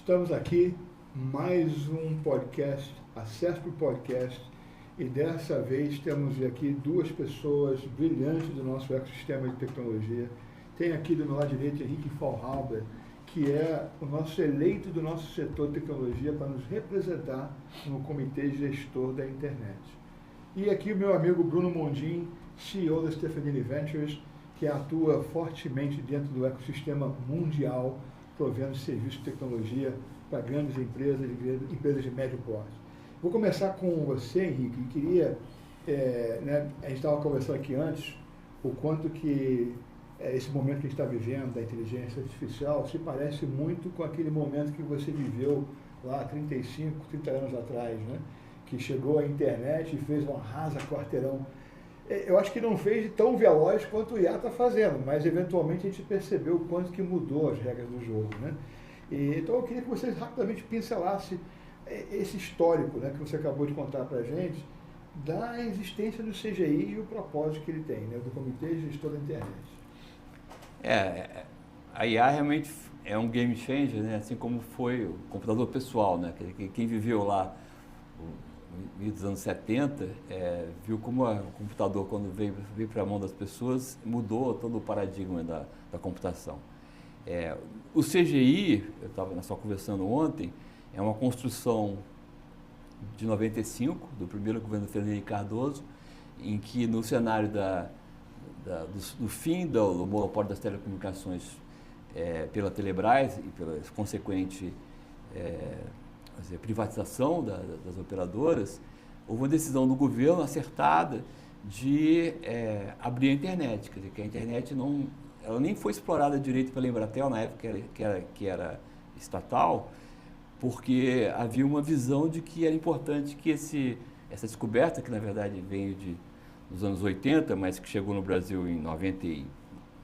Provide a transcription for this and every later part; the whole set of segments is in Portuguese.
Estamos aqui, mais um podcast, Acesso para o Podcast, e dessa vez temos aqui duas pessoas brilhantes do nosso ecossistema de tecnologia. Tem aqui do meu lado direito Henrique Faulhaber, que é o nosso eleito do nosso setor de tecnologia para nos representar no Comitê Gestor da Internet. E aqui o meu amigo Bruno Mondin, CEO da Stefanini Ventures, que atua fortemente dentro do ecossistema mundial, provendo serviços de tecnologia para grandes empresas e empresas de médio porte. Vou começar com você, Henrique, e queria, a gente estava conversando aqui antes, o quanto que esse momento que a gente está vivendo da inteligência artificial se parece muito com aquele momento que você viveu lá 35, 30 anos atrás, né? Que chegou a internet e fez um arrasa-quarteirão. Eu acho que não fez tão veloz quanto o IA está fazendo, mas eventualmente a gente percebeu o quanto que mudou as regras do jogo, né? Então eu queria que vocês rapidamente pincelassem esse histórico, né, que você acabou de contar para a gente, da existência do CGI e o propósito que ele tem, né, do Comitê de Gestor da Internet. A IA realmente é um game changer, né, assim como foi o computador pessoal, né? Quem viveu lá nos anos 70, viu como o computador, quando veio para a mão das pessoas, mudou todo o paradigma da computação. O CGI, nós estávamos conversando ontem, é uma construção de 95, do primeiro governo Fernando Henrique Cardoso, em que no cenário do fim do monopólio das telecomunicações pela Telebrás e pela consequente privatização das operadoras, houve uma decisão do governo acertada de abrir a internet. Quer dizer, que a internet ela nem foi explorada direito pela Embratel, na época que era estatal, porque havia uma visão de que era importante que essa descoberta, que na verdade veio dos anos 80, mas que chegou no Brasil em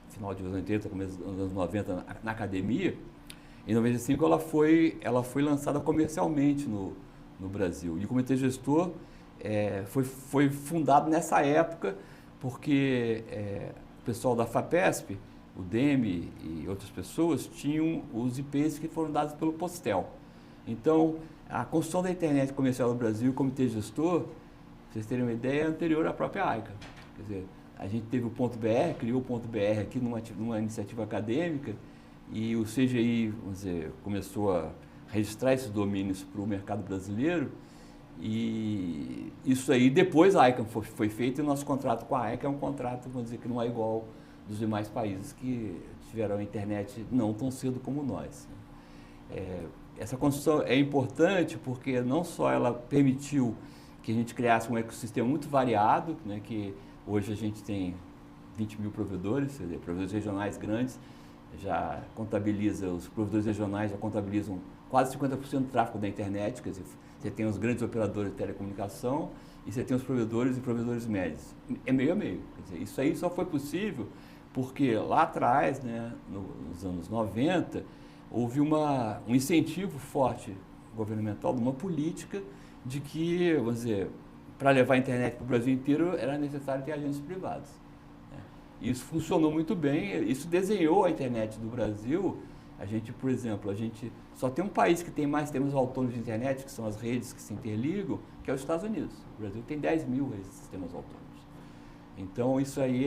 final de anos 80, começo dos anos 90 na academia, em 95 ela foi lançada comercialmente no Brasil. E o Comitê Gestor foi fundado nessa época, porque o pessoal da FAPESP, o DEME e outras pessoas tinham os IPs que foram dados pelo Postel. Então, a construção da internet comercial no Brasil, o Comitê Gestor, para vocês terem uma ideia, é anterior à própria AICA. Quer dizer, a gente teve o .br, criou o .br aqui numa iniciativa acadêmica, e o CGI, vamos dizer, começou a registrar esses domínios para o mercado brasileiro, e isso aí, depois a AICA foi feito, e o nosso contrato com a AICA é um contrato, vamos dizer, que não é igual dos demais países que tiveram a internet não tão cedo como nós. Essa construção é importante porque não só ela permitiu que a gente criasse um ecossistema muito variado, né, que hoje a gente tem 20 mil provedores, quer dizer, provedores regionais grandes, os provedores regionais já contabilizam quase 50% do tráfego da internet, quer dizer, você tem os grandes operadores de telecomunicação e você tem os provedores e provedores médios. É meio a meio. Quer dizer, isso aí só foi possível porque lá atrás, né, nos anos 90, houve um incentivo forte governamental, uma política de que, vamos dizer, para levar a internet para o Brasil inteiro era necessário ter agentes privados. Isso funcionou muito bem, isso desenhou a internet do Brasil. A gente, por exemplo, só tem um país que tem mais sistemas autônomos de internet, que são as redes que se interligam, que é os Estados Unidos. O Brasil tem 10 mil sistemas autônomos. Então, isso aí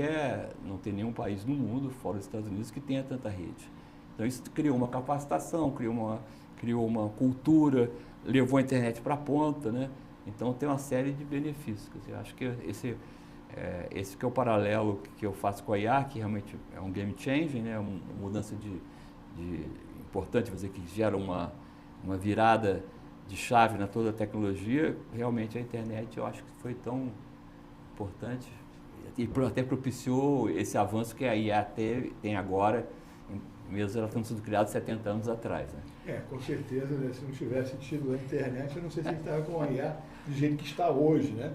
não tem nenhum país no mundo, fora os Estados Unidos, que tenha tanta rede. Então, isso criou uma capacitação, criou uma cultura, levou a internet para a ponta, né? Então, tem uma série de benefícios. Quer dizer, acho que esse que é o paralelo que eu faço com a IA, que realmente é um game changer, né? Uma mudança importante, dizer, que gera uma virada de chave na toda a tecnologia. Realmente a internet eu acho que foi tão importante e até propiciou esse avanço que a IA tem agora, mesmo ela tendo sido criada 70 anos atrás. Né? Com certeza, né? Se não tivesse tido a internet, eu não sei se a gente estava com a IA do jeito que está hoje, né?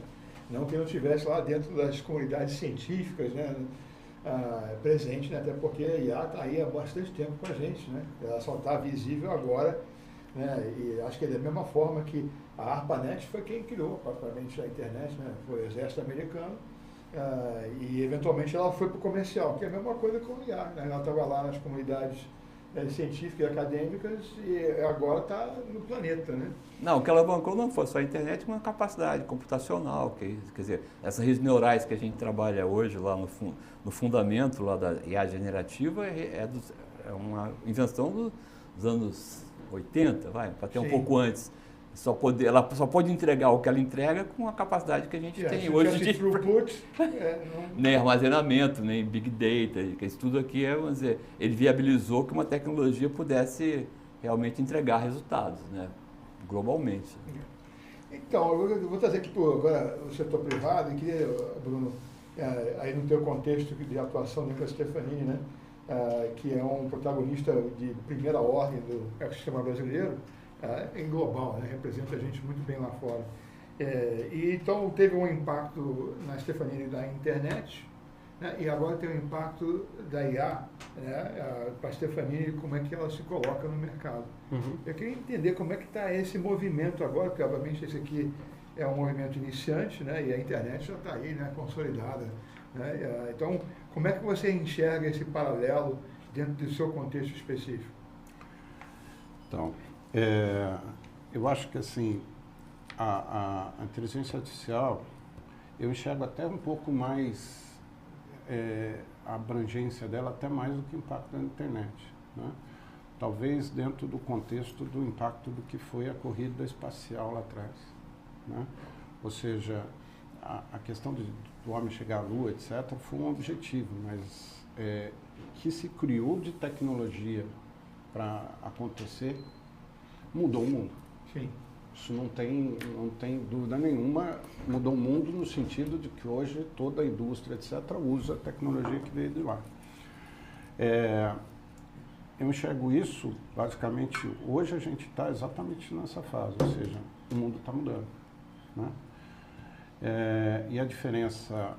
Não que não estivesse lá dentro das comunidades científicas, né, presente, né, até porque a IA está aí há bastante tempo com a gente, né? Ela só está visível agora, né? E acho que é da mesma forma que a ARPANET foi quem criou propriamente a internet, né? Foi o exército americano, e eventualmente ela foi para o comercial, que é a mesma coisa com o IA, né? Ela estava lá nas comunidades científicas e acadêmicas e agora está no planeta, né? Não, o que alavancou não foi só a internet, mas a capacidade computacional, quer dizer, essas redes neurais que a gente trabalha hoje lá no fundamento lá da IA generativa é uma invenção dos anos 80, vai, para até um pouco antes. Ela só pode entregar o que ela entrega com a capacidade que a gente tem hoje de throughput, nem armazenamento, nem big data, que isso tudo aqui vamos dizer, ele viabilizou que uma tecnologia pudesse realmente entregar resultados, né, globalmente. Então, eu vou trazer aqui agora o setor privado e queria, Bruno, aí no teu contexto de atuação da Stefanini, né, que é um protagonista de primeira ordem do ecossistema brasileiro, em global, né? Representa a gente muito bem lá fora. E então teve um impacto na Stefanini da internet, né? E agora tem um impacto da IA, né? Para a Stefanini, como é que ela se coloca no mercado. Uhum. Eu queria entender como é que está esse movimento agora, porque obviamente esse aqui é um movimento iniciante, né? E a internet já está aí, né? Consolidada. Né? Então, como é que você enxerga esse paralelo dentro do seu contexto específico? Então, eu acho que assim, a inteligência artificial, eu enxergo até um pouco mais a abrangência dela, até mais do que o impacto da internet. Né? Talvez dentro do contexto do impacto do que foi a corrida espacial lá atrás. Né? Ou seja, a questão do homem chegar à Lua, etc., foi um objetivo, mas que se criou de tecnologia para acontecer, mudou o mundo. Sim. Isso não tem dúvida nenhuma, mudou o mundo no sentido de que hoje toda a indústria, etc., usa a tecnologia que veio de lá. Eu enxergo isso, basicamente, hoje a gente está exatamente nessa fase, ou seja, o mundo está mudando. Né? E a diferença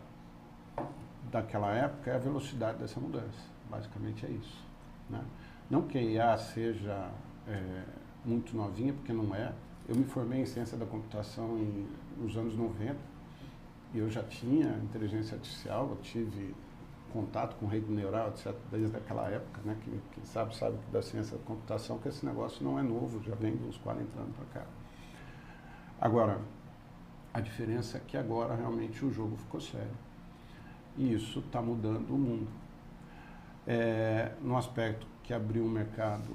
daquela época é a velocidade dessa mudança, basicamente é isso. Né? Não que a IA seja muito novinha, porque não é. Eu me formei em ciência da computação nos anos 90 e eu já tinha inteligência artificial, eu tive contato com rede neural, etc., desde aquela época, né? Quem sabe que da ciência da computação, que esse negócio não é novo, já vem dos 40 anos para cá. Agora, a diferença é que agora realmente o jogo ficou sério. E isso está mudando o mundo. No aspecto que abriu um mercado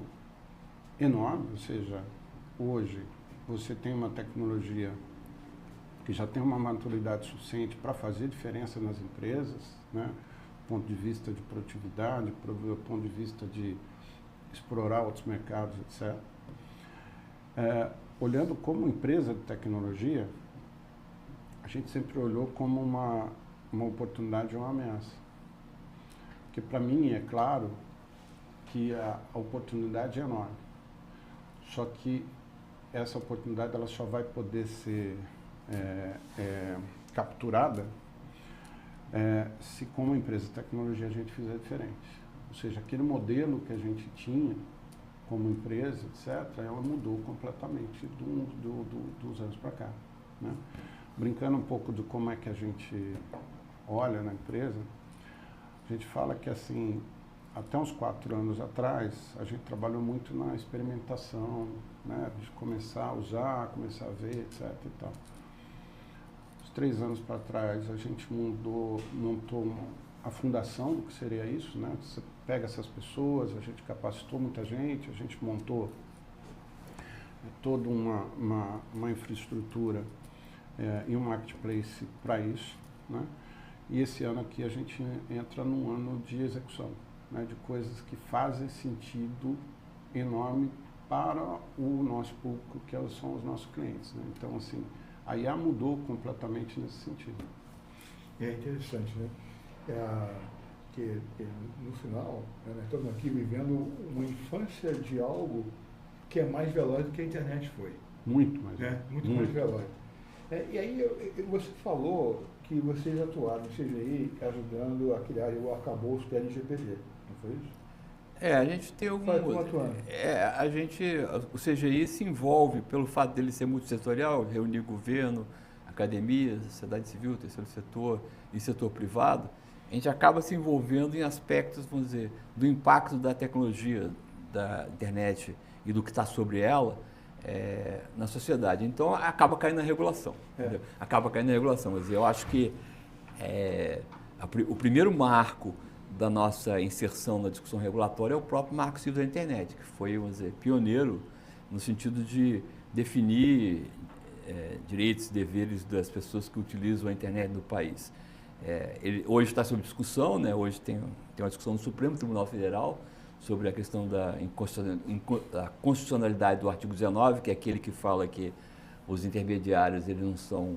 enorme, ou seja, hoje você tem uma tecnologia que já tem uma maturidade suficiente para fazer diferença nas empresas, né? Do ponto de vista de produtividade, do ponto de vista de explorar outros mercados, etc. Olhando como empresa de tecnologia, a gente sempre olhou como uma oportunidade ou uma ameaça. Porque para mim é claro que a oportunidade é enorme. Só que essa oportunidade ela só vai poder ser capturada se como empresa de tecnologia a gente fizer diferente. Ou seja, aquele modelo que a gente tinha como empresa, etc., ela mudou completamente dos anos para cá. Né? Brincando um pouco de como é que a gente olha na empresa, a gente fala que assim, até uns 4 anos atrás, a gente trabalhou muito na experimentação, né, de começar a usar, começar a ver, etc. e tal. Uns 3 anos para trás, a gente montou a fundação do que seria isso, né? Você pega essas pessoas, a gente capacitou muita gente, a gente montou toda uma infraestrutura e um marketplace para isso, né? E esse ano aqui a gente entra num ano de execução, né, de coisas que fazem sentido enorme para o nosso público, que são os nossos clientes. Né? Então, assim, a IA mudou completamente nesse sentido. É interessante, né? Que no final, né, nós estamos aqui vivendo uma infância de algo que é mais veloz do que a internet foi. Muito mais. Né? Muito mais veloz. E aí, você falou que vocês atuaram no CGI ajudando a criar o arcabouço da LGPD, não foi isso? A gente tem algum... O CGI se envolve, pelo fato dele ser multissetorial, reunir governo, academia, sociedade civil, terceiro setor e setor privado, a gente acaba se envolvendo em aspectos, vamos dizer, do impacto da tecnologia da internet e do que está sobre ela na sociedade. Então, acaba caindo na regulação. Entendeu? Acaba caindo na regulação. Mas eu acho que o primeiro marco da nossa inserção na discussão regulatória é o próprio Marco Civil da Internet, que foi, vamos dizer, pioneiro no sentido de definir direitos e deveres das pessoas que utilizam a internet no país. Ele hoje está sob discussão, né? Hoje tem uma discussão no Supremo Tribunal Federal sobre a questão da constitucionalidade do artigo 19, que é aquele que fala que os intermediários eles não são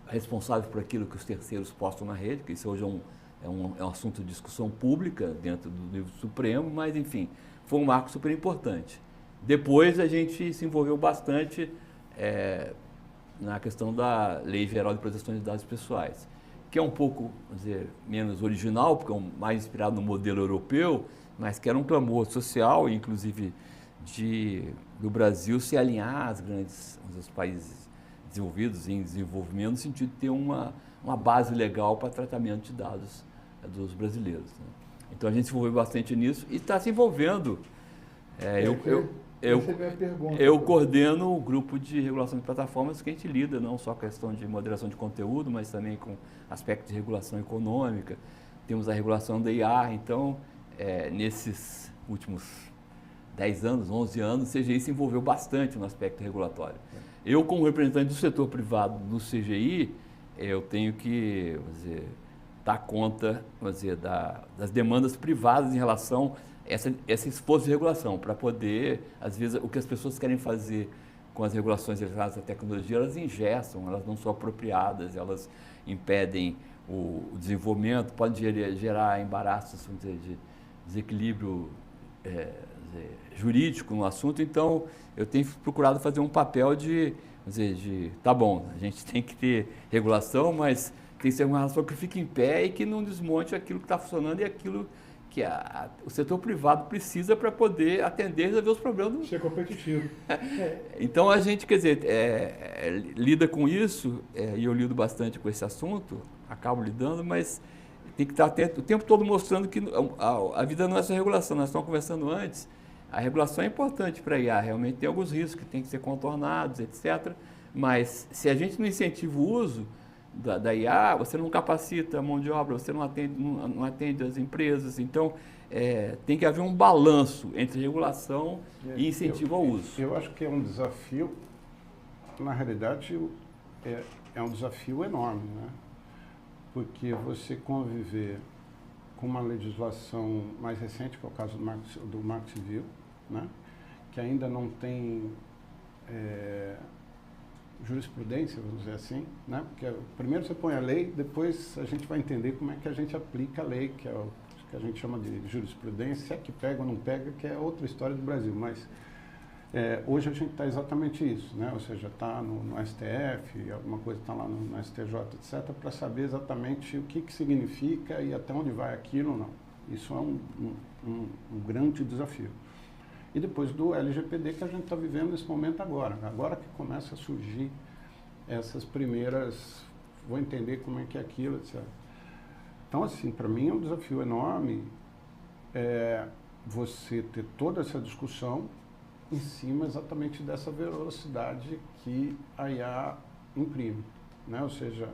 responsáveis por aquilo que os terceiros postam na rede, que isso hoje é um assunto de discussão pública dentro do nível Supremo, mas, enfim, foi um marco super importante. Depois a gente se envolveu bastante na questão da Lei Geral de Proteção de Dados Pessoais, que é um pouco, vamos dizer, menos original, porque é mais inspirado no modelo europeu, mas que era um clamor social, inclusive do Brasil se alinhar às aos países desenvolvidos em desenvolvimento, no sentido de ter uma base legal para tratamento de dados dos brasileiros. Né? Então a gente se envolveu bastante nisso e está se envolvendo. Eu coordeno o grupo de regulação de plataformas que a gente lida, não só com a questão de moderação de conteúdo, mas também com aspectos de regulação econômica. Temos a regulação da IA, então, nesses últimos 10 anos, 11 anos, o CGI se envolveu bastante no aspecto regulatório. Eu, como representante do setor privado do CGI, eu tenho que, vamos dizer, dar conta, vamos dizer, das demandas privadas em relação a esse esforço de regulação, para poder, às vezes, o que as pessoas querem fazer com as regulações relacionadas à tecnologia, elas engessam, elas não são apropriadas, elas impedem o desenvolvimento, podem gerar embaraços, vamos dizer, de desequilíbrio jurídico no assunto. Então, eu tenho procurado fazer um papel tá bom, a gente tem que ter regulação, mas tem que ser uma relação que fique em pé e que não desmonte aquilo que está funcionando e aquilo que o setor privado precisa para poder atender e resolver os problemas. Ser competitivo. Então, a gente, quer dizer, lida com isso, e eu lido bastante com esse assunto, acabo lidando, mas tem que estar atento o tempo todo mostrando que a vida não é só regulação. Nós estamos conversando antes, a regulação é importante para a IA, realmente tem alguns riscos que têm que ser contornados, etc. Mas se a gente não incentiva o uso da IA, você não capacita a mão de obra, você não atende as empresas. Então, tem que haver um balanço entre regulação e incentivo ao uso. Eu acho que é um desafio, na realidade, é um desafio enorme, né? Porque você conviver com uma legislação mais recente, que é o caso do Marco Civil, né? Que ainda não tem jurisprudência, vamos dizer assim, né? Porque primeiro você põe a lei, depois a gente vai entender como é que a gente aplica a lei, que é o que a gente chama de jurisprudência, se é que pega ou não pega, que é outra história do Brasil, mas hoje a gente está exatamente isso, né? Ou seja, está no STF, alguma coisa está lá no STJ, etc., para saber exatamente o que significa e até onde vai aquilo ou não. Isso é um grande desafio. E depois do LGPD que a gente está vivendo nesse momento agora que começa a surgir essas primeiras, vou entender como é que é aquilo, etc. Então, assim, para mim é um desafio enorme você ter toda essa discussão em cima exatamente dessa velocidade que a IA imprime, né? Ou seja,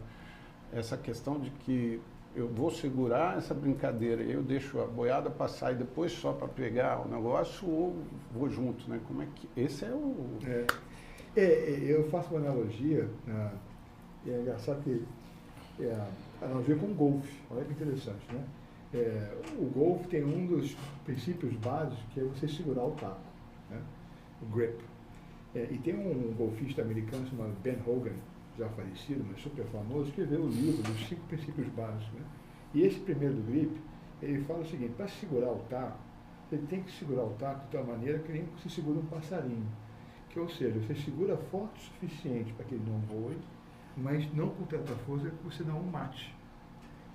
essa questão de que eu vou segurar essa brincadeira e eu deixo a boiada passar e depois só para pegar o negócio ou vou junto, né? Como é que... Esse é o... eu faço uma analogia, e é engraçado que a analogia com o golfe, olha que interessante, né? O golfe tem um dos princípios básicos que é você segurar o taco, né? O grip. E tem um golfista americano chamado Ben Hogan, já falecido, mas super famoso, escreveu o livro dos 5 princípios básicos, né? E esse primeiro do grip, ele fala o seguinte: para segurar o taco, você tem que segurar o taco de tal maneira que nem se segura um passarinho. Que, ou seja, você segura forte o suficiente para que ele não voe, mas não com tanta força que você não o mate.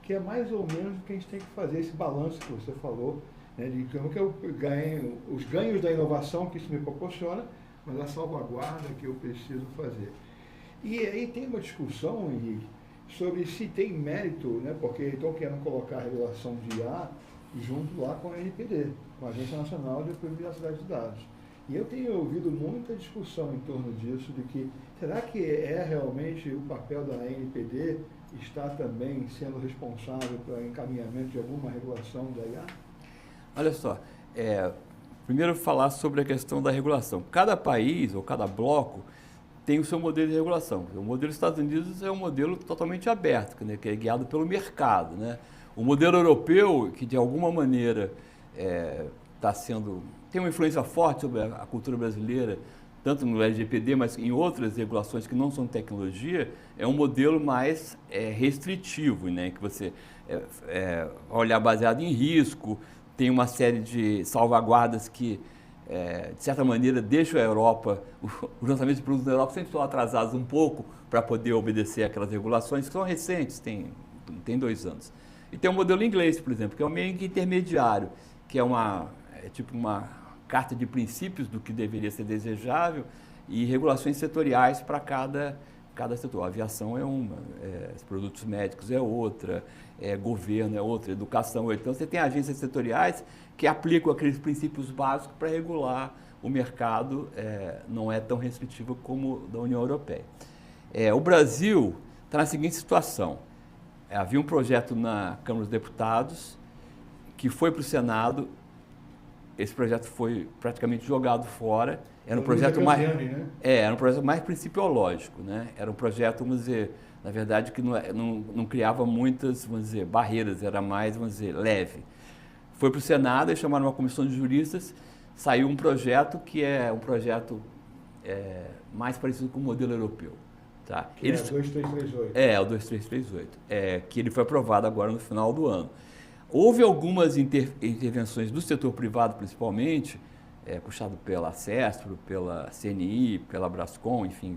Que é mais ou menos o que a gente tem que fazer, esse balanço que você falou, né, de como que eu ganho, os ganhos da inovação que isso me proporciona, mas a salvaguarda que eu preciso fazer. E aí tem uma discussão, Henrique, sobre se tem mérito, né, porque estão querendo colocar a regulação de IA junto lá com a ANPD, com a Agência Nacional de Privacidade de Dados. E eu tenho ouvido muita discussão em torno disso, de que será que é realmente o papel da ANPD estar também sendo responsável pelo encaminhamento de alguma regulação da IA? Olha só, primeiro falar sobre a questão da regulação. Cada país ou cada bloco tem o seu modelo de regulação. O modelo dos Estados Unidos é um modelo totalmente aberto, né, que é guiado pelo mercado, né? O modelo europeu, que de alguma maneira tem uma influência forte sobre a cultura brasileira, tanto no LGPD, mas em outras regulações que não são tecnologia, é um modelo mais restritivo, né? Que você vai olhar baseado em risco, tem uma série de salvaguardas que, de certa maneira, deixam a Europa, os lançamentos de produtos na Europa sempre estão atrasados um pouco para poder obedecer aquelas regulações que são recentes, tem 2 anos. E tem um modelo inglês, por exemplo, que é um meio intermediário, que é tipo uma carta de princípios do que deveria ser desejável e regulações setoriais para cada setor. A aviação é uma, os produtos médicos é outra, governo é outra, educação é outra. Então, você tem agências setoriais que aplicam aqueles princípios básicos para regular o mercado, não é tão restritivo como o da União Europeia. O Brasil está na seguinte situação. Havia um projeto na Câmara dos Deputados que foi para o Senado. Esse projeto foi praticamente jogado fora. Era um projeto era um projeto mais principiológico, né? Era um projeto, vamos dizer, na verdade, que não criava muitas, vamos dizer, barreiras, era mais, vamos dizer, leve. Foi para o Senado, eles chamaram uma comissão de juristas, saiu um projeto que é um projeto mais parecido com o modelo europeu. Tá? É o 2338. O 2338, que ele foi aprovado agora no final do ano. Houve algumas intervenções do setor privado, principalmente, puxado pela CESPRO, pela CNI, pela Brascom, enfim,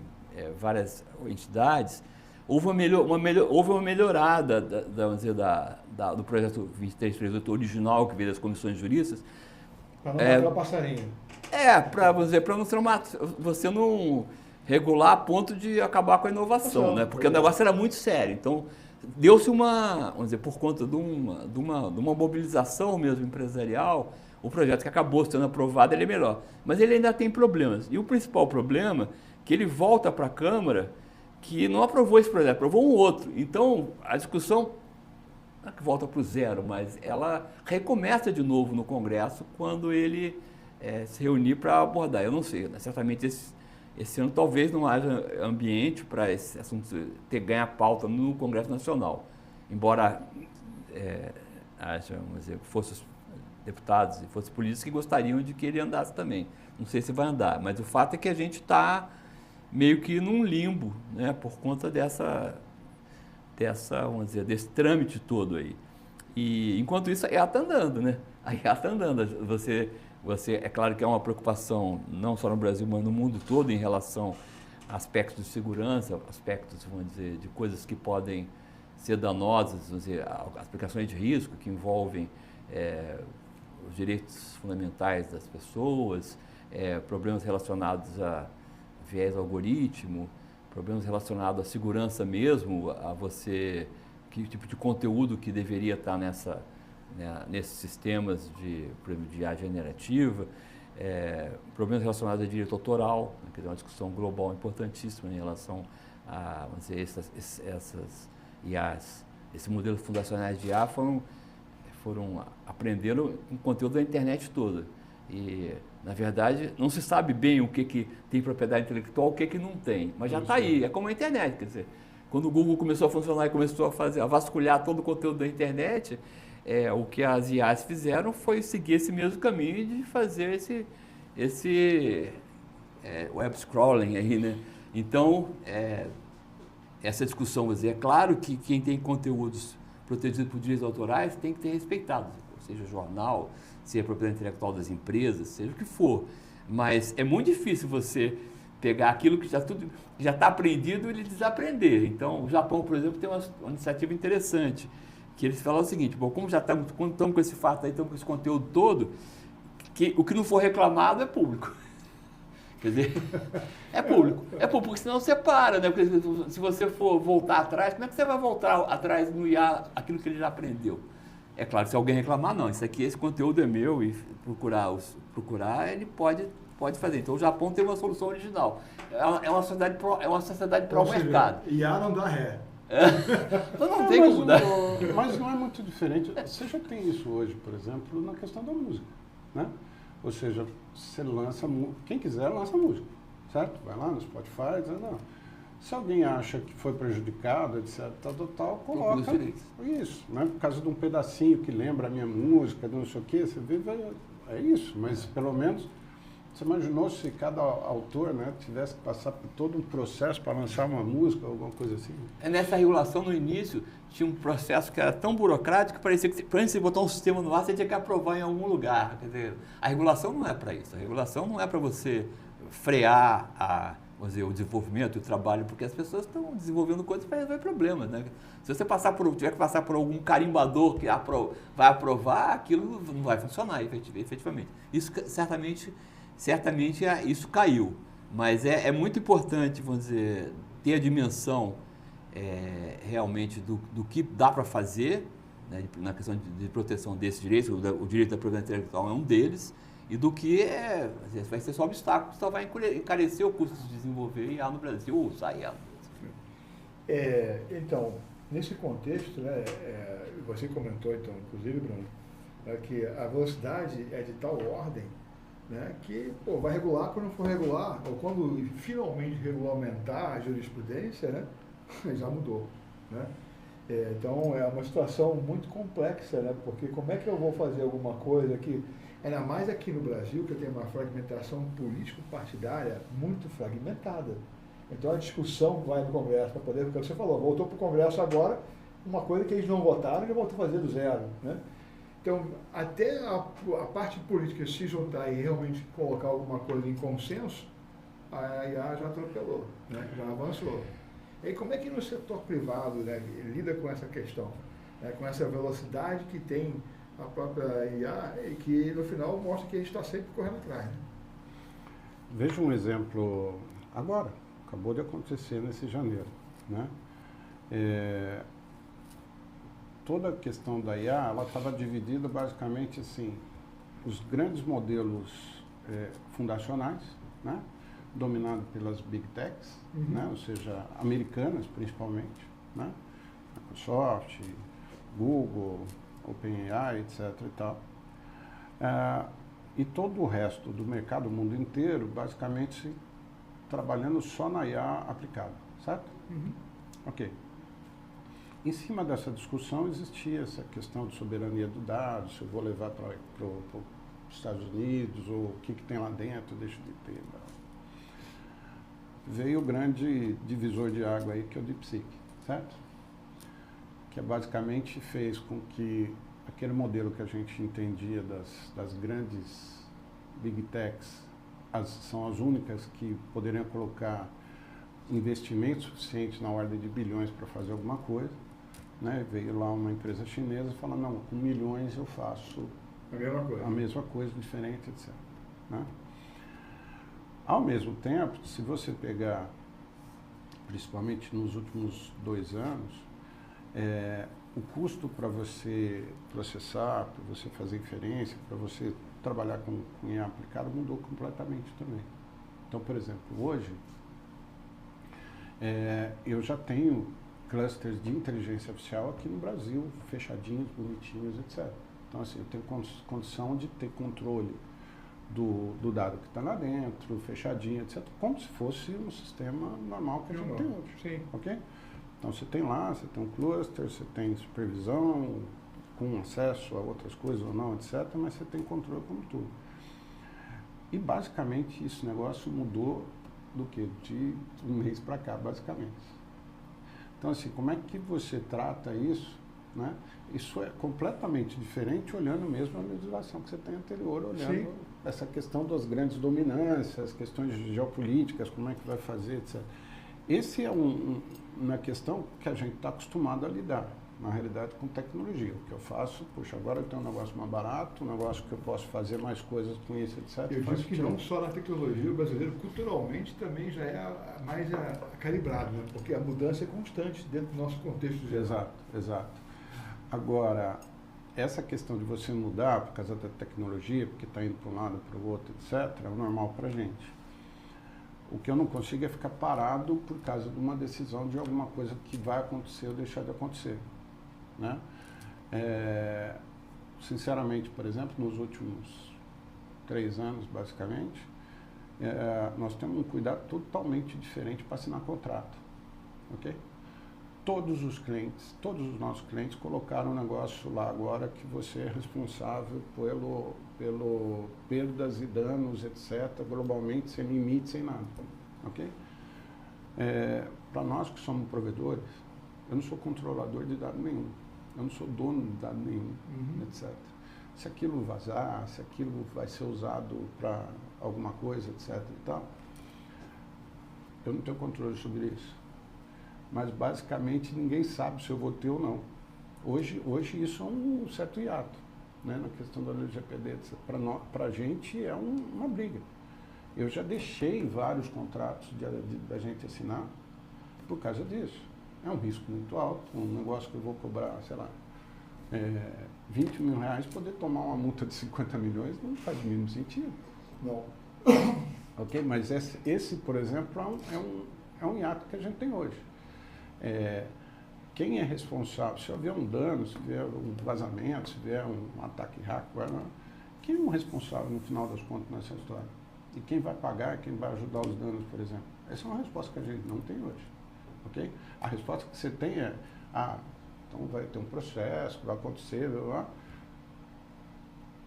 várias entidades. Houve uma melhorada do projeto 2338 original, que veio das comissões juristas. Para não matar o passarinho. Para você não regular a ponto de acabar com a inovação, né? Porque o negócio era muito sério. Então, deu-se vamos dizer, por conta de uma mobilização mesmo empresarial, o projeto que acabou sendo aprovado, ele é melhor. Mas ele ainda tem problemas. E o principal problema é que ele volta para a Câmara, que não aprovou esse projeto, aprovou um outro. Então, a discussão não é que volta para o zero, mas ela recomeça de novo no Congresso quando ele se reunir para abordar. Eu não sei, né? Certamente esse ano talvez não haja ambiente para esse assunto ganhar pauta no Congresso Nacional, embora haja, vamos dizer, forças deputados e forças políticas que gostariam de que ele andasse também. Não sei se vai andar, mas o fato é que a gente está meio que num limbo, né, por conta vamos dizer, desse trâmite todo aí. E enquanto isso, a IA está andando, né? A IA está andando. É claro que é uma preocupação não só no Brasil, mas no mundo todo em relação a aspectos de segurança, aspectos, vamos dizer, de coisas que podem ser danosas, vamos dizer, aplicações de risco que envolvem os direitos fundamentais das pessoas, problemas relacionados a viés algoritmo, problemas relacionados à segurança mesmo, a que tipo de conteúdo que deveria estar nesses sistemas de IA generativa, problemas relacionados a direito autoral, né, que é uma discussão global importantíssima em relação a, vamos dizer, essas IAs, esses modelos fundacionais de IA aprenderam com conteúdo da internet toda. E, na verdade, não se sabe bem o que tem propriedade intelectual, o que não tem, mas já está aí, é como a internet, quer dizer, quando o Google começou a funcionar e começou a vasculhar todo o conteúdo da internet, o que as IAs fizeram foi seguir esse mesmo caminho de fazer esse web scrolling aí, né? Então, essa discussão, vou dizer, é claro que quem tem conteúdos protegidos por direitos autorais tem que ter respeitado, seja jornal, seja propriedade intelectual das empresas, seja o que for. Mas é muito difícil você pegar aquilo que já está aprendido e ele desaprender. Então, o Japão, por exemplo, tem uma iniciativa interessante, que eles falam o seguinte: bom, como já estamos com esse fato aí, estamos com esse conteúdo todo, que o que não for reclamado é público. Quer dizer, é público, porque senão você para, né? Porque se você for voltar atrás, como é que você vai voltar atrás no IA aquilo que ele já aprendeu? É claro, se alguém reclamar, não, esse conteúdo é meu e procurar ele pode fazer. Então o Japão tem uma solução original. É uma sociedade pró-mercado. IA não dá ré. Então não tem como mudar. Mas não é muito diferente. Você já tem isso hoje, por exemplo, na questão da música, né? Ou seja, você lança, quem quiser lança música, certo? Vai lá no Spotify, diz, não. Se alguém acha que foi prejudicado, etc, tal, coloca isso, né? Por causa de um pedacinho que lembra a minha música, de não sei o quê, você vê, é isso, mas pelo menos você imaginou se cada autor, né, tivesse que passar por todo um processo para lançar uma música, alguma coisa assim? Nessa regulação, no início, tinha um processo que era tão burocrático que parecia que, para antes de botar um sistema no ar, você tinha que aprovar em algum lugar. Quer dizer, a regulação não é para isso. A regulação não é para você frear vamos dizer, o desenvolvimento e o trabalho, porque as pessoas estão desenvolvendo coisas para resolver problemas, né? Se você tiver que passar por algum carimbador que vai aprovar, aquilo não vai funcionar efetivamente. Isso certamente isso caiu, mas é muito importante, vamos dizer, ter a dimensão realmente do que dá para fazer, né, na questão de proteção desses direitos. O direito da propriedade intelectual é um deles, e do que vai ser só obstáculo, só vai encarecer o custo de desenvolver IA no Brasil, ou usar IA. Então, nesse contexto, né, você comentou, então, inclusive, Bruno, que a velocidade é de tal ordem, né, que vai regular quando for regular, ou quando finalmente regulamentar a jurisprudência, né, já mudou. Né? Então, é uma situação muito complexa, né, porque como é que eu vou fazer alguma coisa que, ainda mais aqui no Brasil, que tem uma fragmentação político-partidária muito fragmentada. Então, a discussão vai no Congresso para poder, porque você falou, voltou para o Congresso agora, uma coisa que eles não votaram, ele voltou a fazer do zero. Né? Então, até a parte política se juntar e realmente colocar alguma coisa em consenso, a IA já atropelou, né? Já avançou. E aí, como é que no setor privado, né, lida com essa questão? Né, com essa velocidade que tem a própria IA e que no final mostra que a gente está sempre correndo atrás. Né? Veja um exemplo agora, acabou de acontecer nesse janeiro. Né? Toda a questão da IA, ela estava dividida basicamente assim, os grandes modelos fundacionais, né? Dominados pelas Big Techs, né? Ou seja, americanas principalmente, né? Microsoft, Google, OpenAI, etc. e tal. E todo o resto do mercado, o mundo inteiro, basicamente trabalhando só na IA aplicada, certo? Ok. Em cima dessa discussão existia essa questão de soberania do dado, se eu vou levar para os Estados Unidos, ou o que tem lá dentro, deixa de ter. Veio o grande divisor de água aí, que é o DeepSeek, certo? Que basicamente fez com que aquele modelo que a gente entendia das grandes Big Techs, são as únicas que poderiam colocar investimentos suficientes na ordem de bilhões para fazer alguma coisa. Né? Veio lá uma empresa chinesa e falou, não, com milhões eu faço a mesma coisa diferente, etc. Né? Ao mesmo tempo, se você pegar, principalmente nos últimos 2 anos, o custo para você processar, para você fazer inferência, para você trabalhar com IA aplicada mudou completamente também. Então, por exemplo, hoje, eu já tenho clusters de inteligência artificial aqui no Brasil, fechadinhos, bonitinhos, etc. Então, assim, eu tenho condição de ter controle do dado que está lá dentro, fechadinho, etc., como se fosse um sistema normal que a gente tem hoje. Sim. Ok? Então, você tem lá, você tem um cluster, você tem supervisão, com acesso a outras coisas ou não, etc., mas você tem controle como tudo. E, basicamente, esse negócio mudou do que? De um mês para cá, basicamente. Então, assim, como é que você trata isso, né? Isso é completamente diferente olhando mesmo a legislação que você tem anterior, olhando essa questão das grandes dominâncias, questões geopolíticas, como é que vai fazer, etc. Esse é uma questão que a gente está acostumado a lidar, na realidade, com tecnologia. O que eu faço, puxa, agora eu tenho um negócio mais barato, um negócio que eu posso fazer mais coisas com isso, etc. Eu digo que não só na tecnologia, o brasileiro culturalmente também já é mais calibrado, né? Porque a mudança é constante dentro do nosso contexto geral. Exato, exato. Agora, essa questão de você mudar por causa da tecnologia, porque está indo para um lado, para o outro, etc., é o normal para a gente. O que eu não consigo é ficar parado por causa de uma decisão de alguma coisa que vai acontecer ou deixar de acontecer, né? Sinceramente, por exemplo, nos últimos 3 anos, basicamente, nós temos um cuidado totalmente diferente para assinar contrato, ok? Todos os nossos clientes colocaram um negócio lá agora que você é responsável pelo perdas e danos, etc., globalmente, sem limite, sem nada, ok? Para nós que somos provedores, eu não sou controlador de dado nenhum, eu não sou dono de dado nenhum, etc. Se aquilo vazar, se aquilo vai ser usado para alguma coisa, etc. e tal, eu não tenho controle sobre isso. Mas basicamente ninguém sabe se eu vou ter ou não. Hoje isso é um certo hiato, né, na questão da LGPD. Para a gente é uma briga. Eu já deixei vários contratos da gente assinar por causa disso. É um risco muito alto, um negócio que eu vou cobrar, sei lá, 20 mil reais, poder tomar uma multa de 50 milhões não faz o mínimo sentido. Não. Ok? Mas esse, por exemplo, é um hiato que a gente tem hoje. Quem é responsável, se houver um dano, se houver um vazamento, se houver um ataque hacker, quem é o responsável no final das contas nessa história? E quem vai pagar, quem vai ajudar os danos, por exemplo? Essa é uma resposta que a gente não tem hoje. Ok? A resposta que você tem é, então vai ter um processo que vai acontecer, blá, blá.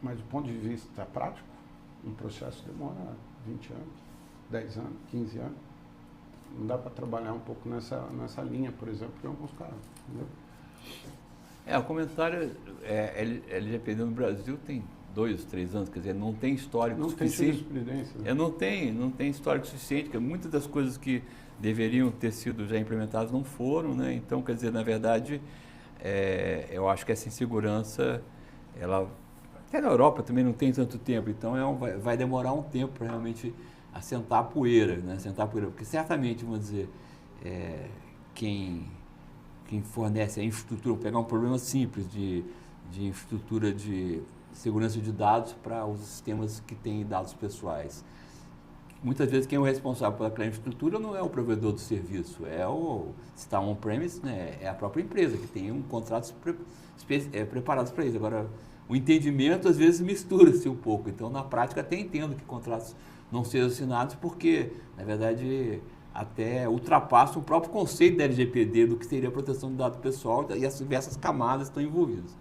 Mas do ponto de vista prático, um processo demora 20 anos, 10 anos, 15 anos. Não dá para trabalhar um pouco nessa linha, por exemplo, em alguns casos. Entendeu? O comentário, LGPD no Brasil tem 2, 3 anos, quer dizer, não tem histórico suficiente. Não tem jurisprudência. Né? Não tem histórico suficiente, porque muitas das coisas que deveriam ter sido já implementadas não foram, né? Então, quer dizer, na verdade, eu acho que essa insegurança, ela, até na Europa também não tem tanto tempo, então vai demorar um tempo para realmente assentar a poeira, né? Assentar a poeira, porque certamente, vamos dizer, quem fornece a infraestrutura, vou pegar um problema simples de infraestrutura de segurança de dados para os sistemas que têm dados pessoais. Muitas vezes quem é o responsável pela infraestrutura não é o provedor do serviço, se está on-premise, né, é a própria empresa que tem contratos preparados para isso. Agora, o entendimento às vezes mistura-se um pouco, então na prática até entendo que contratos não sejam assinados porque, na verdade, até ultrapassa o próprio conceito da LGPD do que seria a proteção de dados pessoal e as diversas camadas estão envolvidas.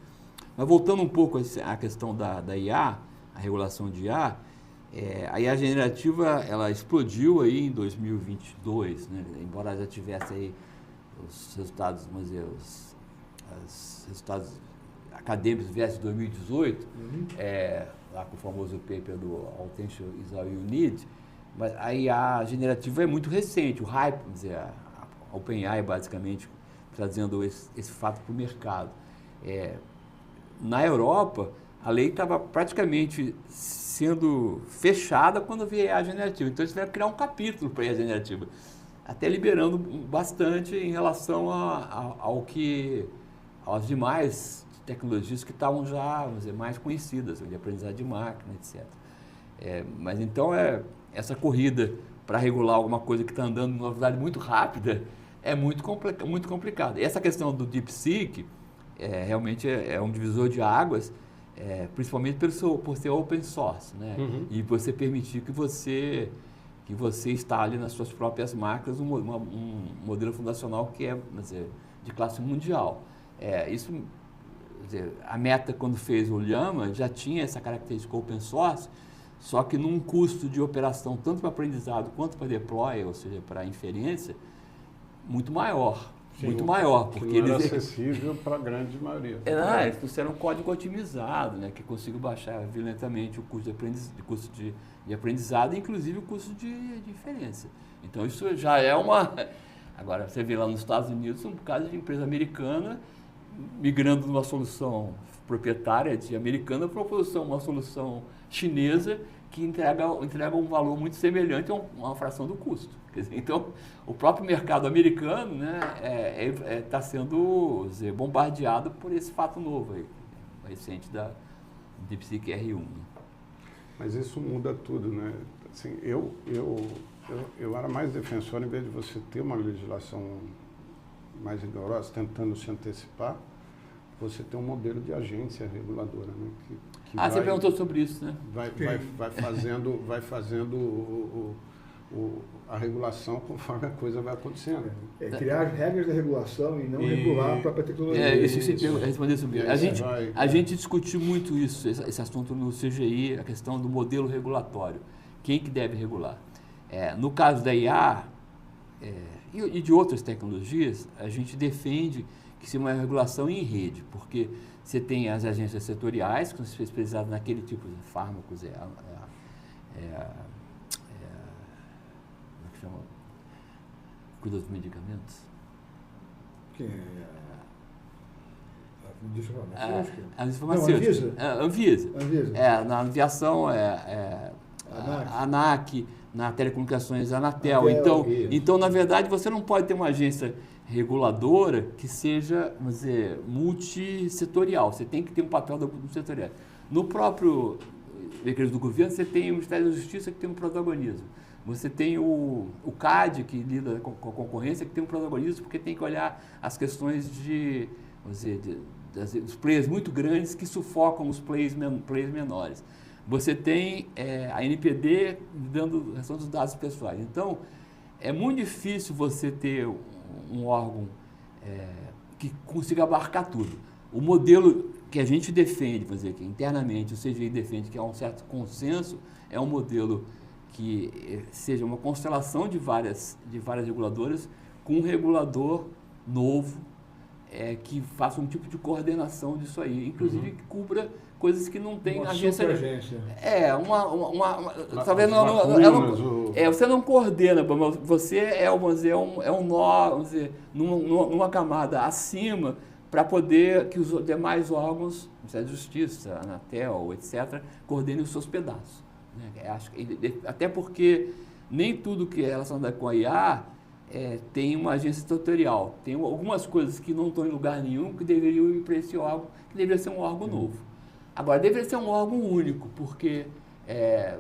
Mas voltando um pouco à questão da IA, a regulação de IA, a IA generativa, ela explodiu aí em 2022, né? Embora já tivesse aí os resultados, vamos dizer, os resultados acadêmicos versus 2018, lá com o famoso paper do Attention is All You Need, mas a IA generativa é muito recente, o hype, vamos dizer, a OpenAI basicamente trazendo esse fato para o mercado. Na Europa, a lei estava praticamente sendo fechada quando veio a IA generativa. Então, eles tiveram que criar um capítulo para a IA generativa, até liberando bastante em relação às demais tecnologias que estavam já, vamos dizer, mais conhecidas, de aprendizado de máquina, etc. Mas então, essa corrida para regular alguma coisa que está andando numa velocidade muito rápida é muito complicada. E essa questão do DeepSeek realmente é um divisor de águas, principalmente por ser open source, né? Uhum. E você permitir que você instale nas suas próprias máquinas um modelo fundacional que é, vamos dizer, de classe mundial. Isso, quer dizer, a Meta, quando fez o Llama, já tinha essa característica open source, só que num custo de operação, tanto para aprendizado quanto para deploy, ou seja, para inferência, muito maior. Sim, muito maior, porque não era acessível para a grande maioria. Eles trouxeram um código otimizado, né, que consiga baixar violentamente o custo de aprendizado, inclusive o custo de inferência. Então, isso já é uma... Agora, você vê lá nos Estados Unidos, um caso de empresa americana migrando de uma solução proprietária americana para uma solução chinesa que entrega um valor muito semelhante a uma fração do custo. Quer dizer, então, o próprio mercado americano, né, está sendo bombardeado por esse fato novo aí. recente da DeepSeek R1. Né? Mas isso muda tudo, né? Assim, eu era mais defensor, em vez de você ter uma legislação mais rigorosa, tentando se antecipar, você ter um modelo de agência reguladora, né? Que você perguntou sobre isso, né? Vai fazendo a regulação conforme a coisa vai acontecendo. Criar as regras da regulação e não regular a própria tecnologia. Isso que você respondeu sobre isso. A gente discutiu muito isso, esse assunto no CGI, a questão do modelo regulatório. Quem que deve regular? No caso da IA e de outras tecnologias, a gente defende que seja uma regulação em rede, porque você tem as agências setoriais, que são especializadas naquele tipo de fármacos, como é que chama? Cuida dos medicamentos? Quem é? As farmacêuticas. Anvisa. Na aviação ANAC, na telecomunicações Anatel. Então, na verdade, você não pode ter uma agência reguladora que seja, vamos dizer, multissetorial. Você tem que ter um papel do setorial. No próprio mecanismo do governo, você tem o Ministério da Justiça que tem um protagonismo. Você tem o CAD, que lida com a concorrência, que tem um protagonismo, porque tem que olhar as questões de, vamos dizer, dos players muito grandes que sufocam os players menores. Você tem a NPD dando a questão dos dados pessoais. Então, é muito difícil você ter um órgão que consiga abarcar tudo. O modelo que a gente defende, vamos dizer, que internamente o CGI defende, que há um certo consenso, é um modelo que seja uma constelação de várias reguladoras com um regulador novo que faça um tipo de coordenação disso aí, inclusive que cubra coisas que não tem uma agência. Talvez você não coordena, você vamos dizer, um nó, vamos dizer, numa camada acima para poder que os demais órgãos, Ministério da Justiça, Anatel, etc., coordenem os seus pedaços. Até porque nem tudo que é relacionado com a IA tem uma agência setorial. Tem algumas coisas que não estão em lugar nenhum que deveriam ir para esse órgão, que deveria ser um órgão novo. Agora, deveria ser um órgão único, porque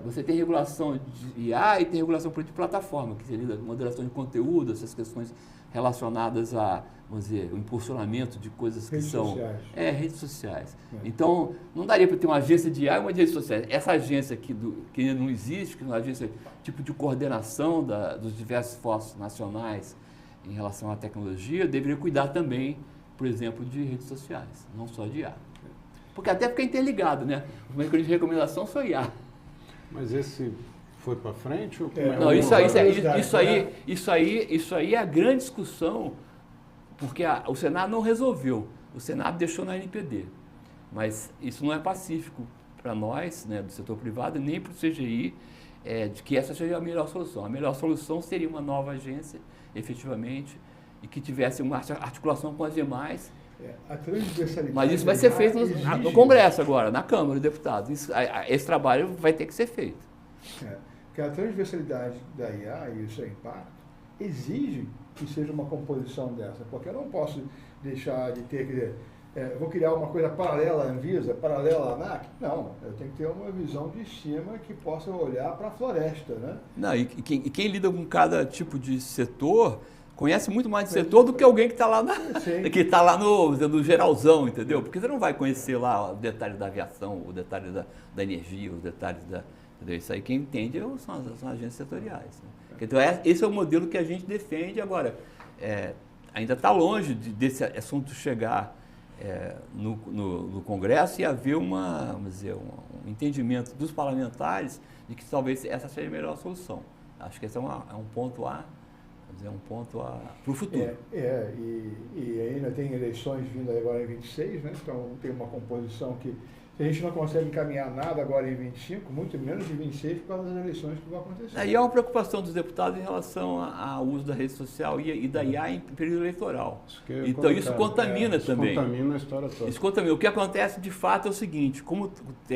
você tem regulação de IA e tem regulação de plataforma, que seria moderação de conteúdo, essas questões relacionadas a, vamos dizer, o impulsionamento de coisas que são... redes sociais. Então, não daria para ter uma agência de IA e uma de redes sociais. Essa agência que ainda não existe, que é uma agência tipo de coordenação dos diversos esforços nacionais em relação à tecnologia, deveria cuidar também, por exemplo, de redes sociais, não só de IA. Porque até fica interligado, né? O mecanismo de recomendação só IA. Mas esse foi para frente? Ou não, isso aí é a grande discussão, porque o Senado não resolveu. O Senado deixou na NPD. Mas isso não é pacífico para nós, né, do setor privado, nem para o CGI, de que essa seja a melhor solução. A melhor solução seria uma nova agência, efetivamente, e que tivesse uma articulação com as demais. A transversalidade. Mas isso vai ser feito no Congresso agora, na Câmara dos Deputados. Esse trabalho vai ter que ser feito. Porque a transversalidade da IA e o seu impacto exige que seja uma composição dessa, porque eu não posso deixar de ter, quer dizer, vou criar uma coisa paralela à Anvisa, paralela à ANAC? Não, eu tenho que ter uma visão de cima que possa olhar para a floresta, né? Não, e quem lida com cada tipo de setor conhece muito mais de setor do que alguém que está lá, no geralzão, entendeu? Porque você não vai conhecer lá o detalhe da aviação, o detalhe da energia, os detalhes entendeu? Isso aí quem entende são as agências setoriais. Né? Então, esse é o modelo que a gente defende. Agora, ainda está longe desse assunto chegar no Congresso e haver vamos dizer, um entendimento dos parlamentares de que talvez essa seja a melhor solução. Acho que esse é um ponto para o futuro. E ainda tem eleições vindo agora em 26, né? Então tem uma composição que a gente não consegue encaminhar nada agora em 25, muito menos de 26 por causa das eleições que vão acontecer. E há uma preocupação dos deputados em relação ao uso da rede social e da IA em período eleitoral. Então isso contamina também. Isso contamina a história toda. Isso contamina. O que acontece de fato é o seguinte, como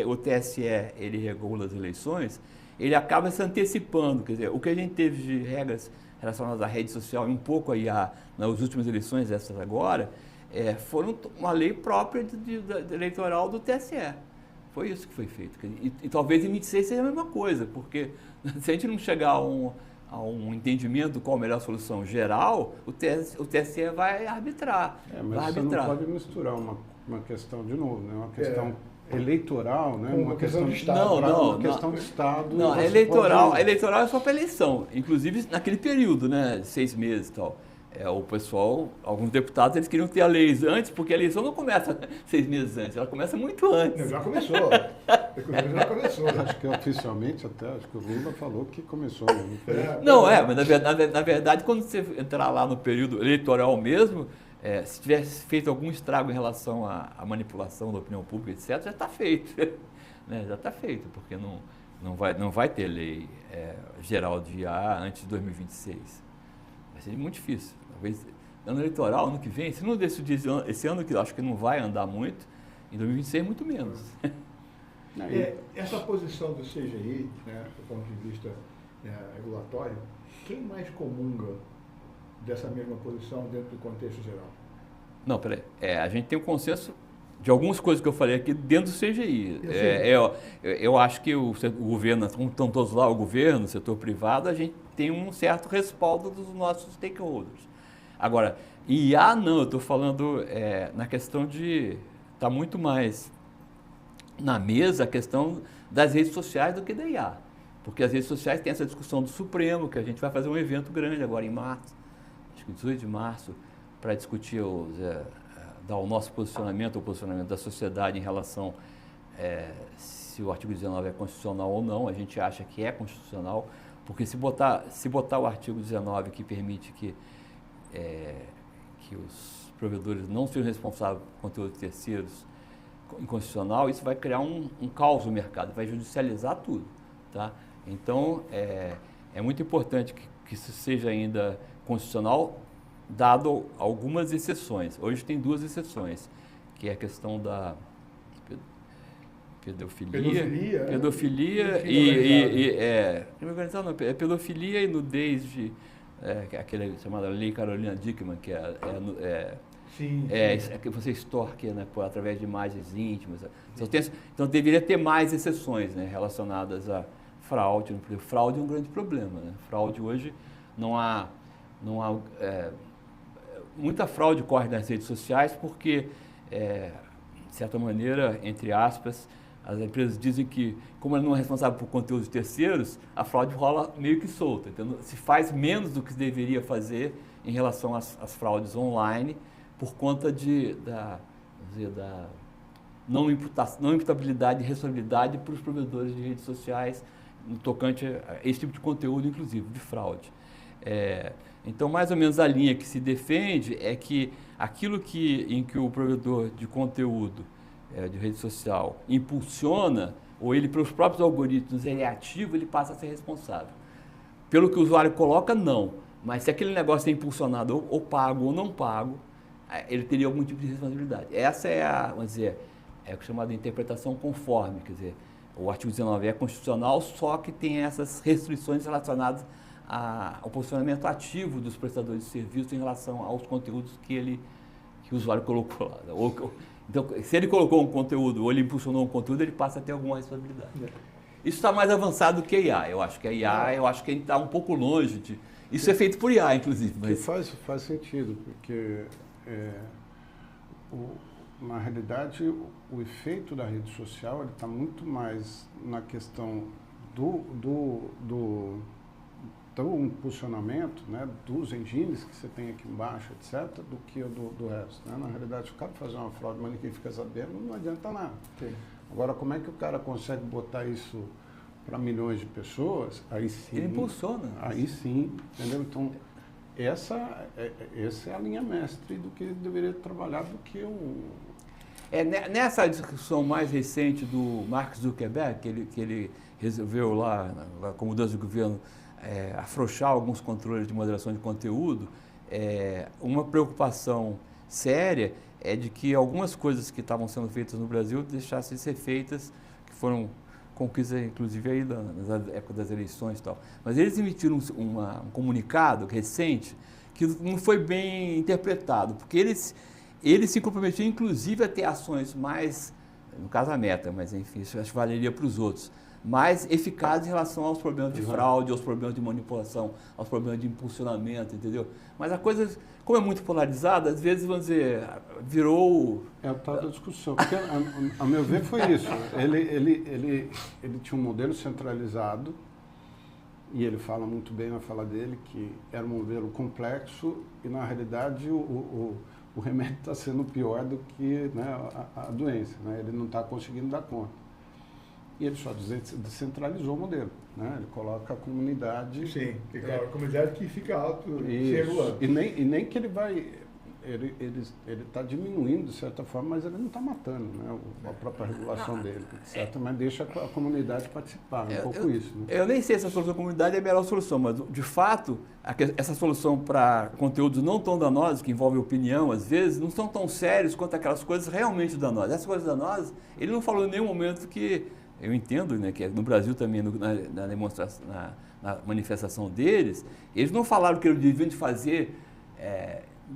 o TSE ele regula as eleições, ele acaba se antecipando. Quer dizer, o que a gente teve de regras relacionadas à rede social e um pouco aí nas últimas eleições, essas agora, foram uma lei própria eleitoral do TSE. Foi isso que foi feito. E talvez em 26 seja a mesma coisa, porque se a gente não chegar a um entendimento qual a melhor solução geral, o TSE vai arbitrar. Mas você não pode misturar uma questão, de novo, né? Uma questão eleitoral, né? Uma questão de Estado. Uma questão de Estado. Não, eleitoral é só para eleição. Inclusive naquele período, né? 6 meses e tal. O pessoal, alguns deputados, eles queriam ter a lei antes, porque a eleição não começa 6 meses antes, ela começa muito antes. Já começou. Já começou. Acho que oficialmente acho que o Lula falou que começou. Mas na verdade, quando você entrar lá no período eleitoral mesmo, se tivesse feito algum estrago em relação à manipulação da opinião pública, etc., já está feito. Né? Já está feito, porque não vai ter lei geral de IA antes de 2026. Vai ser muito difícil. Talvez ano eleitoral, ano que vem, se não decidir esse ano, que eu acho que não vai andar muito, em 2026 muito menos. Essa posição do CGI, né, do ponto de vista regulatório, quem mais comunga dessa mesma posição dentro do contexto geral? Não, peraí. A gente tem um consenso de algumas coisas que eu falei aqui dentro do CGI. Eu acho que o governo, como estão todos lá, o governo, o setor privado, a gente tem um certo respaldo dos nossos stakeholders. Agora, IA não, eu estou falando na questão de... Está muito mais na mesa a questão das redes sociais do que da IA. Porque as redes sociais têm essa discussão do Supremo, que a gente vai fazer um evento grande agora em março, acho que 18 de março, para discutir dar o nosso posicionamento, o posicionamento da sociedade em relação se o artigo 19 é constitucional ou não. A gente acha que é constitucional, porque se botar o artigo 19 que permite que os provedores não sejam responsáveis por conteúdo de terceiros inconstitucional, isso vai criar um caos no mercado, vai judicializar tudo. Tá? Então, é muito importante que isso seja ainda constitucional, dado algumas exceções. Hoje tem 2 exceções, que é a questão da pedofilia e pedofilia e nudez aquela chamada Lei Carolina Dickmann, que que você extorque, né, através de imagens íntimas. Então deveria ter mais exceções, né, relacionadas a fraude. Fraude é um grande problema, né? Fraude hoje não há muita fraude corre nas redes sociais porque, de certa maneira, entre aspas, as empresas dizem que, como ela não é responsável por conteúdos de terceiros, a fraude rola meio que solta. Então, se faz menos do que se deveria fazer em relação às fraudes online, por conta da não imputabilidade e responsabilidade para os provedores de redes sociais no tocante a esse tipo de conteúdo, inclusive, de fraude. Então, mais ou menos a linha que se defende é que aquilo em que o provedor de conteúdo de rede social impulsiona, ou ele, pelos próprios algoritmos, ele é ativo, ele passa a ser responsável. Pelo que o usuário coloca, não. Mas se aquele negócio é impulsionado ou pago ou não pago, ele teria algum tipo de responsabilidade. Essa é o chamado de interpretação conforme, quer dizer, o artigo 19 é constitucional, só que tem essas restrições relacionadas ao posicionamento ativo dos prestadores de serviço em relação aos conteúdos que o usuário colocou lá. Então, se ele colocou um conteúdo ou ele impulsionou um conteúdo, ele passa a ter alguma responsabilidade. Isso está mais avançado que a IA. Eu acho que a IA, a gente está um pouco longe de... Isso é feito por IA, inclusive. Mas... Faz sentido, porque na realidade o efeito da rede social está muito mais na questão do impulsionamento, né, dos engines que você tem aqui embaixo, etc., do que do resto. Né? Na realidade, se o cara fazer uma fraude, mas ninguém fica sabendo, não adianta nada. Sim. Agora, como é que o cara consegue botar isso para milhões de pessoas? Aí sim. Ele impulsiona. Aí sim, entendeu? Então, essa é a linha mestre do que ele deveria trabalhar do que nessa discussão mais recente do Mark Zuckerberg, que ele resolveu lá, com a mudança de governo, afrouxar alguns controles de moderação de conteúdo, uma preocupação séria é de que algumas coisas que estavam sendo feitas no Brasil deixassem de ser feitas, que foram conquistas, inclusive, aí nas épocas das eleições e tal. Mas eles emitiram um comunicado recente que não foi bem interpretado, porque ele se comprometia, inclusive, a ter ações mais, no caso a Meta, mas enfim, isso acho que valeria para os outros, mais eficazes em relação aos problemas de fraude, aos problemas de manipulação, aos problemas de impulsionamento, entendeu? Mas a coisa, como é muito polarizada, às vezes, vamos dizer, virou... É o tal da discussão. Porque, a meu ver, foi isso. Ele tinha um modelo centralizado, e ele fala muito bem na fala dele que era um modelo complexo e, na realidade, o remédio está sendo pior do que, né, a doença. Né? Ele não está conseguindo dar conta. E ele só descentralizou o modelo. Né? Ele coloca a comunidade... Sim, a comunidade que fica alto e nem que ele vai... Ele está diminuindo, de certa forma, mas ele não está matando, né, a própria regulação dele, etc. Mas deixa a comunidade participar, um pouco isso. Né? Eu nem sei se a solução da comunidade é a melhor solução, mas, de fato, essa solução para conteúdos não tão danosos, que envolvem opinião, às vezes, não são tão sérios quanto aquelas coisas realmente danosas. Essas coisas danosas, ele não falou em nenhum momento que... Eu entendo, né, que no Brasil também, na demonstração, na manifestação deles, eles não falaram que eles deviam de fazer...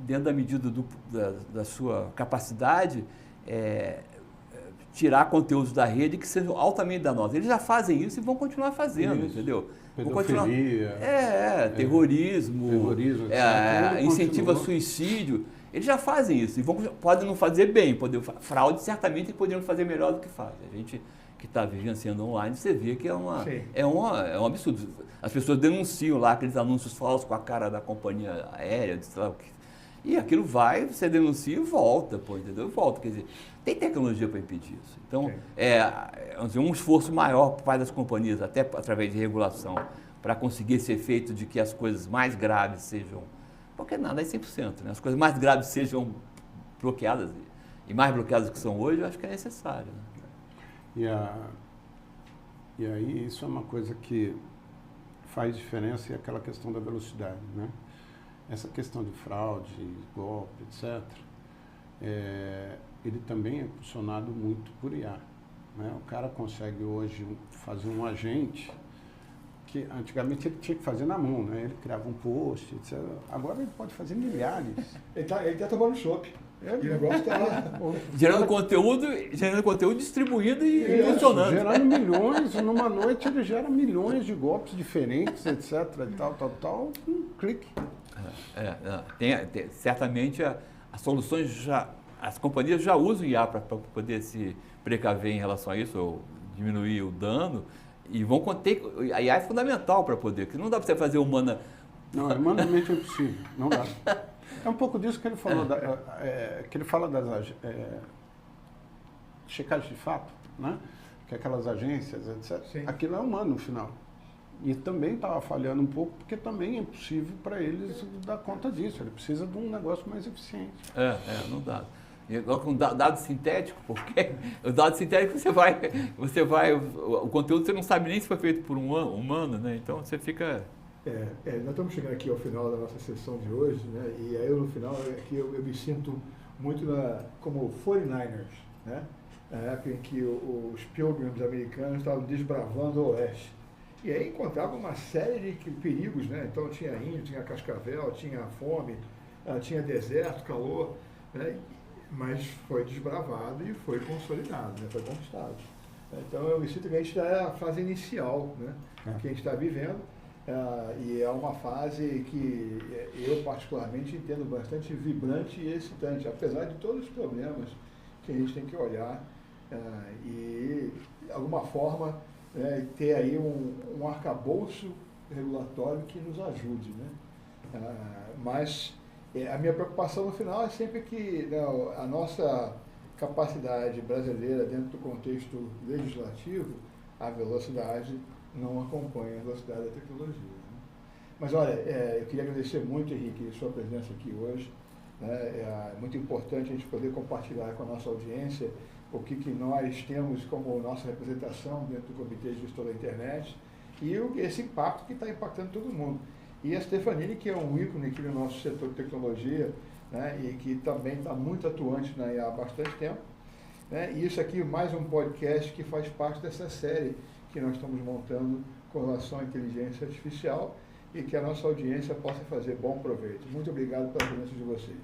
dentro da medida da sua capacidade, tirar conteúdos da rede que sejam altamente danosos. Eles já fazem isso e vão continuar fazendo, entendeu? Pedofilia. Terrorismo, incentivo a suicídio. Eles já fazem isso e podem não fazer bem, fraude certamente poderiam fazer melhor do que fazem. A gente que está vivenciando online, você vê que é um absurdo. As pessoas denunciam lá aqueles anúncios falsos com a cara da companhia aérea, sei lá o que. E aquilo vai, você denuncia e volta, entendeu? Volta, quer dizer, tem tecnologia para impedir isso. Então, vamos dizer, um esforço maior por parte das companhias, até através de regulação, para conseguir esse efeito de que as coisas mais graves sejam, porque nada é 100%, né? As coisas mais graves sejam bloqueadas, e mais bloqueadas que são hoje, eu acho que é necessário. Né? E aí, isso é uma coisa que faz diferença, e aquela questão da velocidade, né? Essa questão de fraude, golpe, etc., ele também é impulsionado muito por IA. Né? O cara consegue hoje fazer um agente que antigamente ele tinha que fazer na mão, né? Ele criava um post, etc. Agora ele pode fazer milhares. Ele tá tomando chopp. O negócio está lá. Gerando conteúdo, distribuindo e funcionando. Gerando milhões, numa noite ele gera milhões de golpes diferentes, etc. Tal, um clique. Certamente as soluções as companhias já usam IA para poder se precaver em relação a isso, ou diminuir o dano, e vão conter. A IA é fundamental para poder, porque não dá para você fazer humana. Não, é humanamente impossível, não dá. É um pouco disso que ele falou, que ele fala das checagem de fato, né? Que aquelas agências, etc. Sim. Aquilo é humano no final. E também estava falhando um pouco, porque também é impossível para eles dar conta disso. Ele precisa de um negócio mais eficiente. Não dá. E com dado sintético, porque o dado sintético o conteúdo você não sabe nem se foi feito por um humano, né? Então você fica... nós estamos chegando aqui ao final da nossa sessão de hoje, né? E aí no final aqui eu me sinto muito como 49ers, né? Na época em que os Pilgrims americanos estavam desbravando o oeste. E aí encontrava uma série de perigos, né? Então tinha índio, tinha cascavel, tinha fome, tinha deserto, calor, né? Mas foi desbravado e foi consolidado, né? Foi conquistado. Então eu me sinto que a gente está na fase inicial, né? Que a gente está vivendo, e é uma fase que eu particularmente entendo bastante vibrante e excitante, apesar de todos os problemas que a gente tem que olhar e de alguma forma ter aí um arcabouço regulatório que nos ajude, né? Mas a minha preocupação no final é sempre que a nossa capacidade brasileira dentro do contexto legislativo, a velocidade não acompanha a velocidade da tecnologia. Né? Mas olha, eu queria agradecer muito, Henrique, a sua presença aqui hoje. Né? É muito importante a gente poder compartilhar com a nossa audiência o que nós temos como nossa representação dentro do Comitê de Gestão da Internet e esse impacto que está impactando todo mundo. E a Stefanini, que é um ícone aqui no nosso setor de tecnologia, né, e que também está muito atuante na IA há bastante tempo. Né, e isso aqui, mais um podcast que faz parte dessa série que nós estamos montando com relação à inteligência artificial e que a nossa audiência possa fazer bom proveito. Muito obrigado pela presença de vocês.